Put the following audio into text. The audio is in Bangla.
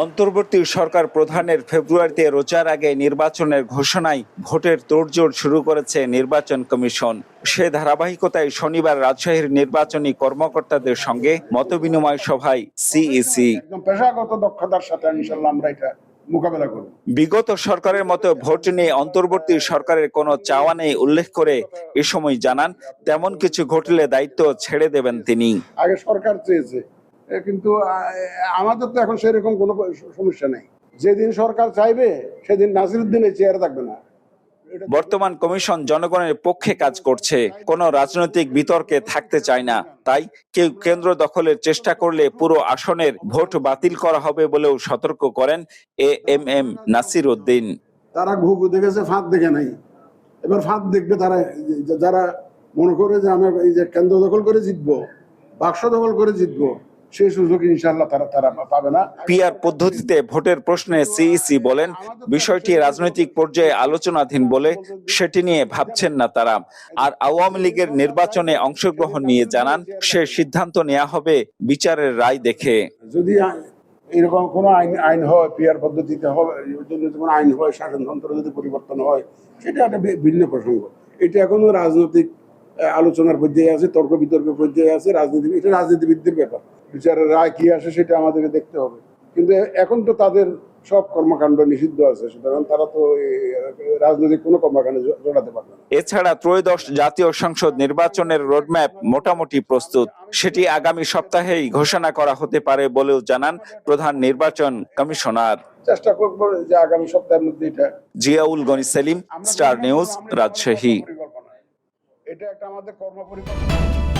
অন্তর্বর্তী সরকার প্রধানের ফেব্রুয়ারিতে রোজার আগে নির্বাচনের ঘোষণায় ভোটের তোড়জোড় শুরু করেছে নির্বাচন কমিশন। সে ধারাবাহিকতায় শনিবার রাজশাহীর নির্বাচনী কর্মকর্তাদের সঙ্গে মতবিনিময় সভায় সিইসি পেশাগত দক্ষতার সাথে ইনশাআল্লাহ আমরা এটা মোকাবেলা করব। বিগত সরকারের মতো ভোট নিয়ে অন্তর্বর্তী সরকারের কোনো চাওয়া নেই উল্লেখ করে এ সময় জানান, তেমন কিছু ঘটলে দায়িত্ব ছেড়ে দেবেন তিনি। আগে সরকার চেয়েছে, কিন্তু আমাদের তো এখন সেরকম কোনো সমস্যা নেই। যেদিন সরকার চাইবে সেদিন নাসিরউদ্দিনের চেয়ারে থাকবে না। বর্তমান কমিশন জনগণের পক্ষে কাজ করছে, কোনো রাজনৈতিক বিতর্কে থাকতে চায় না। তাই কেউ কেন্দ্র দখলের চেষ্টা করলে পুরো আসনের ভোট বাতিল করা হবে বলেও সতর্ক করেন এএমএম নাসিরউদ্দিন। তারা ঘুঘু দেখেছে, ফাঁদ দেখে নাই। এবার ফাঁদ দেখবে তারা, যারা মনে করে যে আমরা এই যে কেন্দ্র দখল করে জিতবো, বাক্স দখল করে জিতবো, সেই সুযোগ ইনশাআল্লাহ তারা পাবে না। পিআর পদ্ধতিতে ভোটের প্রশ্নে সিইসি বলেন, বিষয়টি রাজনৈতিক পর্যায়ে আলোচনাধীন বলে সেটি নিয়ে ভাবছেন না তারা। আর আওয়ামী লীগের নির্বাচনে অংশগ্রহণ নিয়ে জানান, সে সিদ্ধান্ত নেওয়া হবে বিচারের রায় দেখে। যদি এরকম কোনো আইন হয়, পিআর পদ্ধতিতে হবে, কোনো আইন হয়, শাসনতন্ত্র যদি পরিবর্তন হয়, সেটা একটা ভিন্ন প্রসঙ্গ। এটা এখনো রাজনৈতিক আলোচনার পর্যায়ে আছে, তর্ক বিতর্কের পর্যায়ে আছে। এটা রাজনীতিবিদদের ব্যাপার। বিচারের রায় কি আসে সেটা আমাদেরকে দেখতে হবে। কিন্তু এখন তো তাদের সব কর্মকাণ্ড নিষিদ্ধ আছে, সুতরাং তারা তো রাজনৈতিক কোনো কর্মকাণ্ডে জড়াতে পারবে না। এছাড়া ত্রয়োদশ জাতীয় সংসদ নির্বাচনের রোডম্যাপ মোটামুটি প্রস্তুত, সেটি আগামী সপ্তাহেই ঘোষণা করা হতে পারে বলেও জানান প্রধান নির্বাচন কমিশনার। চেষ্টা করবো যে আগামী সপ্তাহের মধ্যে এটা। Ziaul Gani Selim, Star News, Rajshahi. এটা একটা আমাদের কর্মপরিকল্পনা।